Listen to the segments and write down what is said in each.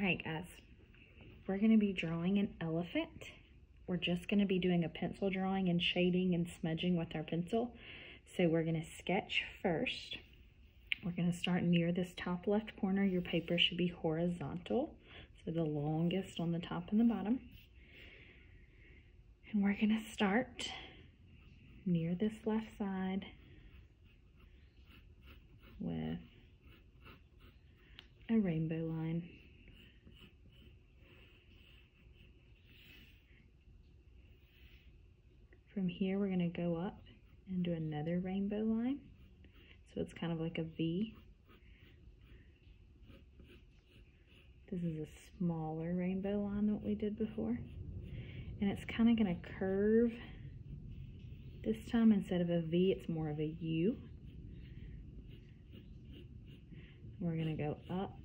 Alright guys, we're going to be drawing an elephant. We're just going to be doing a pencil drawing and shading and smudging with our pencil. So we're going to sketch first. We're going to start near this top left corner. Your paper should be horizontal, so the longest on the top and the bottom. And we're going to start near this left side with a rainbow line. From here, we're going to go up and do another rainbow line. So it's kind of like a V. This is a smaller rainbow line than what we did before. And it's kind of going to curve. This time, instead of a V, it's more of a U. We're going to go up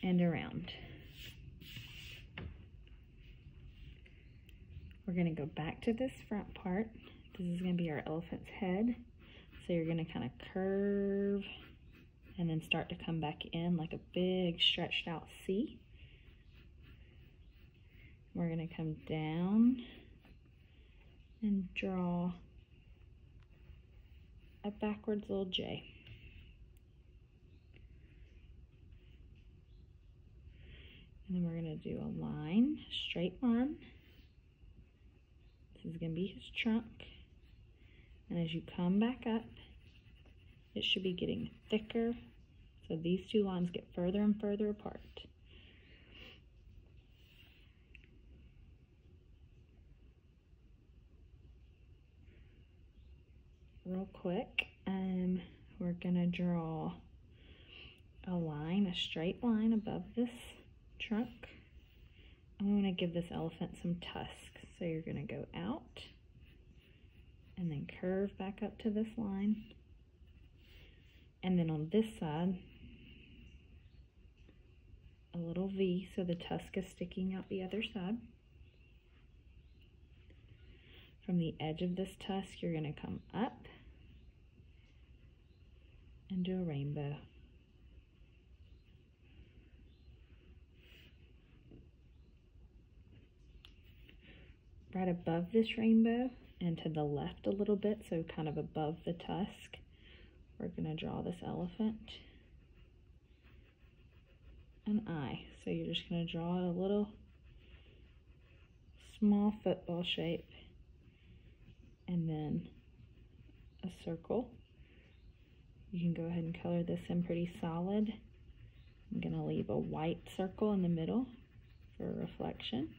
and around. We're going to go back to this front part. This is going to be our elephant's head. So you're going to kind of curve and then start to come back in like a big stretched out C. We're going to come down and draw a backwards little J. And then we're going to do a line, straight line. This is going to be his trunk. And as you come back up, it should be getting thicker. So these two lines get further and further apart. Real quick, we're going to draw a line, a straight line above this trunk. I'm going to give this elephant some tusks. So you're going to go out and then curve back up to this line. And then on this side, a little V so the tusk is sticking out the other side. From the edge of this tusk, you're going to come up and do a rainbow. Right above this rainbow and to the left a little bit, so kind of above the tusk, we're going to draw this elephant an eye. So you're just going to draw a little small football shape and then a circle. You can go ahead and color this in pretty solid. I'm going to leave a white circle in the middle for reflection.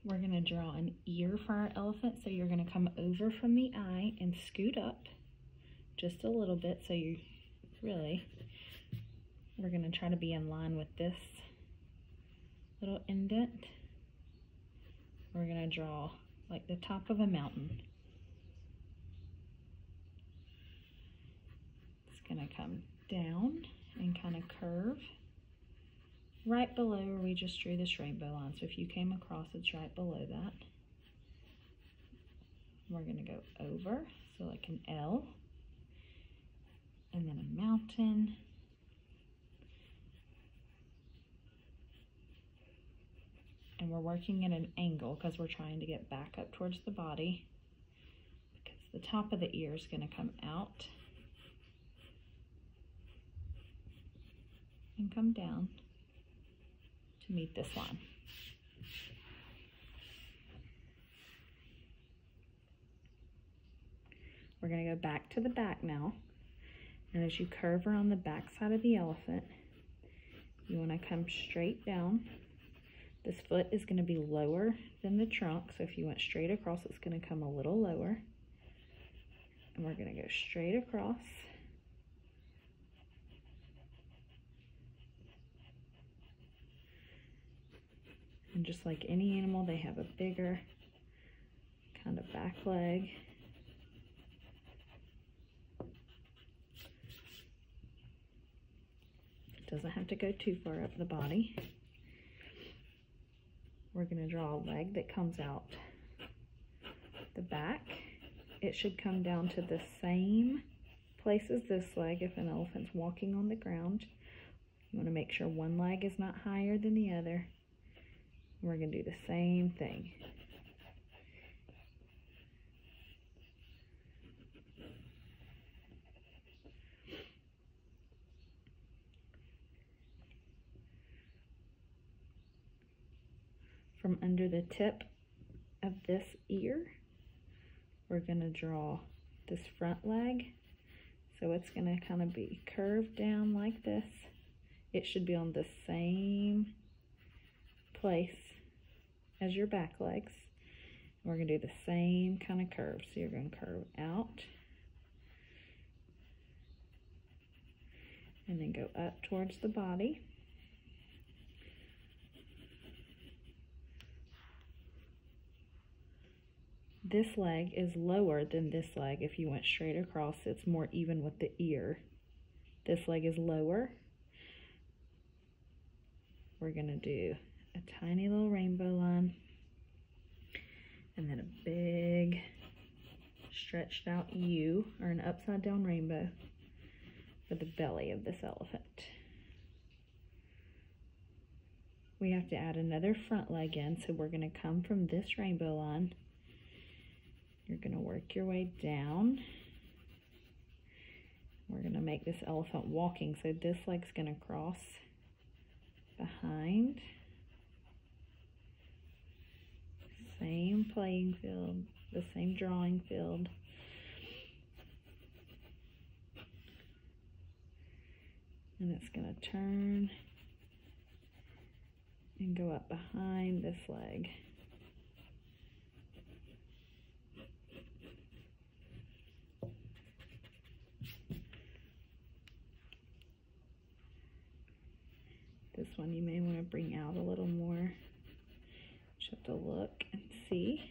We're going to draw an ear for our elephant, so you're going to come over from the eye and scoot up just a little bit. So you really, we're going to try to be in line with this little indent. We're going to draw like the top of a mountain. It's going to come down and kind of curve right below where we just drew this rainbow line. So if you came across, it's right below that. We're going to go over, so like an L, and then a mountain, and we're working at an angle because we're trying to get back up towards the body, because the top of the ear is going to come out and come down to meet this line. We're going to go back to the back now, and as you curve around the back side of the elephant, you want to come straight down. This foot is going to be lower than the trunk, so if you went straight across, it's going to come a little lower. And we're going to go straight across. And just like any animal, they have a bigger kind of back leg. It doesn't have to go too far up the body. We're going to draw a leg that comes out the back. It should come down to the same place as this leg if an elephant's walking on the ground. You want to make sure one leg is not higher than the other. We're going to do the same thing. From under the tip of this ear, we're going to draw this front leg. So it's going to kind of be curved down like this. It should be on the same place as your back legs. We're going to do the same kind of curve. So you're going to curve out and then go up towards the body. This leg is lower than this leg. If you went straight across, it's more even with the ear. This leg is lower. We're going to do a tiny little rainbow line and then a big stretched out U, or an upside down rainbow, for the belly of this elephant. We have to add another front leg in, so we're going to come from this rainbow line. You're going to work your way down. We're going to make this elephant walking, so this leg's going to cross behind. Same playing field, the same drawing field. And it's going to turn and go up behind this leg. This one you may want to bring out a little more. Just have to look and see.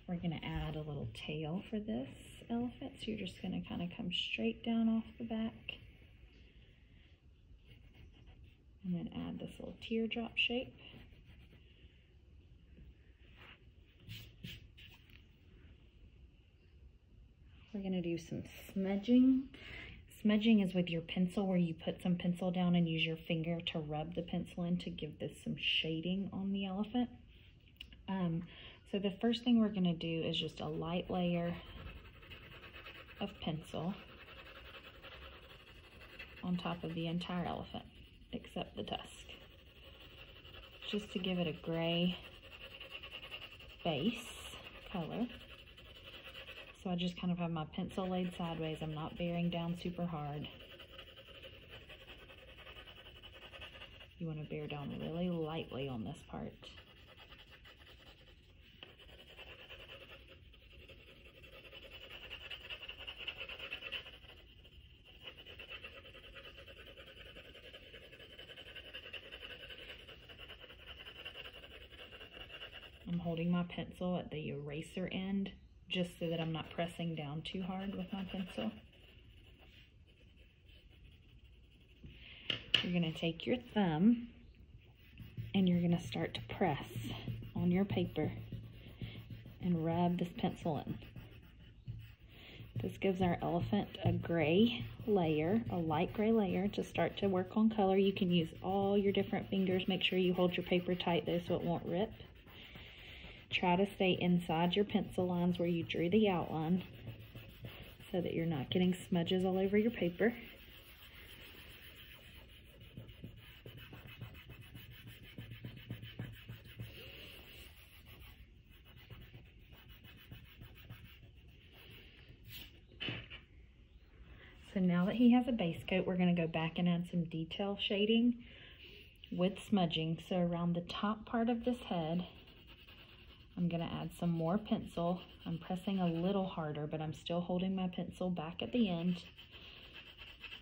We're going to add a little tail for this elephant. So you're just going to kind of come straight down off the back. And then add this little teardrop shape. We're going to do some smudging. Smudging is with your pencil, where you put some pencil down and use your finger to rub the pencil in to give this some shading on the elephant. So the first thing we're going to do is just a light layer of pencil on top of the entire elephant, except the tusk, just to give it a gray base color. So I just kind of have my pencil laid sideways. I'm not bearing down super hard. You want to bear down really lightly on this part. I'm holding my pencil at the eraser end, just so that I'm not pressing down too hard with my pencil. You're going to take your thumb and you're going to start to press on your paper and rub this pencil in. This gives our elephant a gray layer, a light gray layer, to start to work on color. You can use all your different fingers. Make sure you hold your paper tight though so it won't rip. Try to stay inside your pencil lines where you drew the outline so that you're not getting smudges all over your paper. So now that he has a base coat, we're going to go back and add some detail shading with smudging. So around the top part of this head, I'm going to add some more pencil. I'm pressing a little harder, but I'm still holding my pencil back at the end.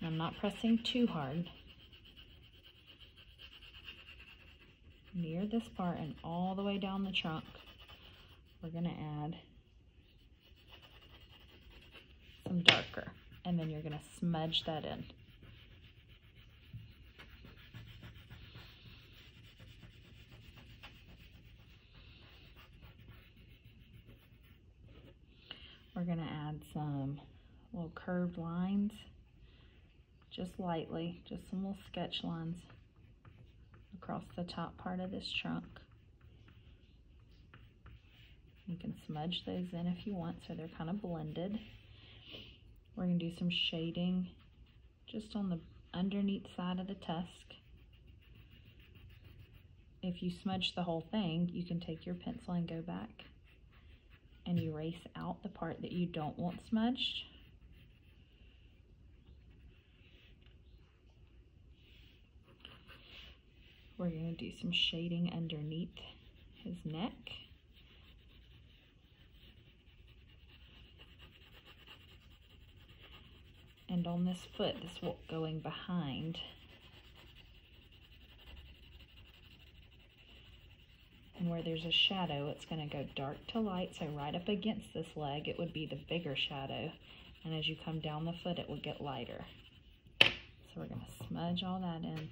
I'm not pressing too hard. Near this part and all the way down the trunk, we're going to add some darker and then you're going to smudge that in. We're going to add some little curved lines, just lightly, just some little sketch lines across the top part of this trunk. You can smudge those in if you want so they're kind of blended. We're going to do some shading just on the underneath side of the tusk. If you smudge the whole thing, you can take your pencil and go back and erase out the part that you don't want smudged. We're going to do some shading underneath his neck. And on this foot, this one going behind. And where there's a shadow, it's going to go dark to light. So right up against this leg, it would be the bigger shadow. And as you come down the foot, it will get lighter. So we're going to smudge all that in.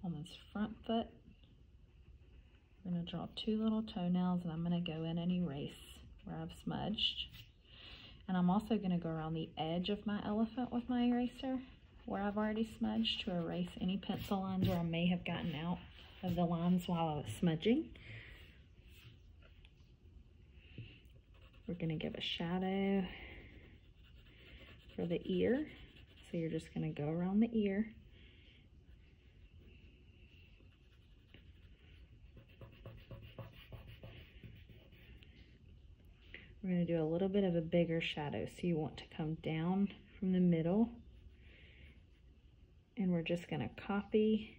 On this front foot, I'm going to draw two little toenails, and I'm going to go in and erase where I've smudged. And I'm also going to go around the edge of my elephant with my eraser where I've already smudged to erase any pencil lines where I may have gotten out of the lines while I was smudging. We're going to give a shadow for the ear. So you're just going to go around the ear. We're going to do a little bit of a bigger shadow, so you want to come down from the middle, and we're just going to copy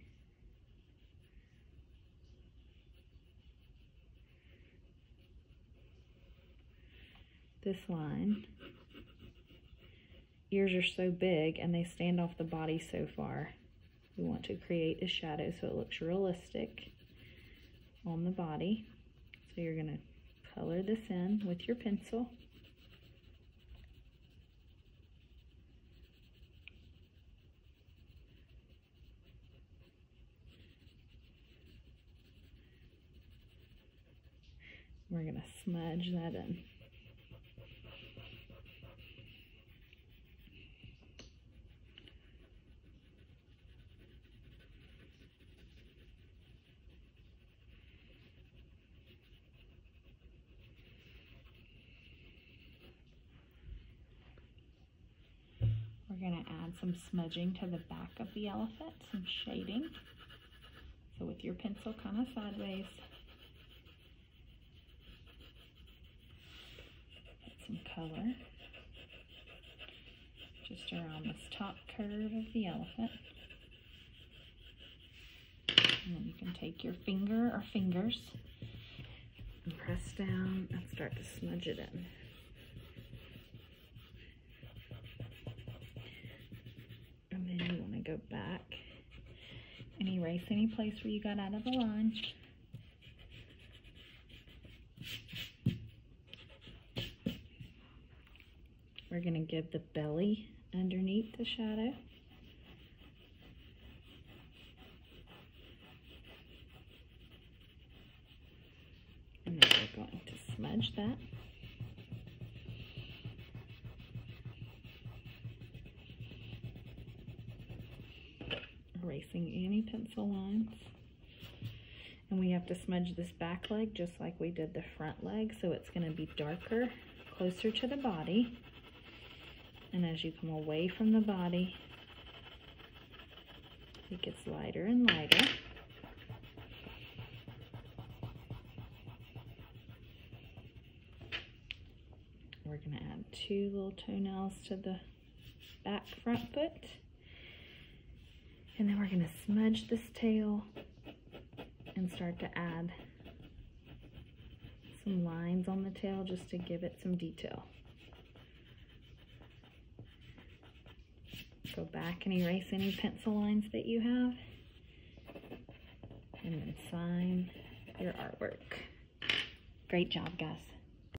this line. Ears are so big and they stand off the body so far. We want to create a shadow so it looks realistic on the body. So you're going to color this in with your pencil. We're going to smudge that in. We're going to add some smudging to the back of the elephant, some shading. So with your pencil kind of sideways, put some color just around this top curve of the elephant. And then you can take your finger or fingers and press down and start to smudge it in. And then you want to go back and erase any place where you got out of the line. We're going to give the belly underneath the shadow. And then we're going to smudge that. Erasing any pencil lines. And we have to smudge this back leg just like we did the front leg, so it's going to be darker, closer to the body. And as you come away from the body, it gets lighter and lighter. We're going to add two little toenails to the back front foot. And then we're going to smudge this tail and start to add some lines on the tail just to give it some detail. Go back and erase any pencil lines that you have. And then sign artwork. Great job, guys.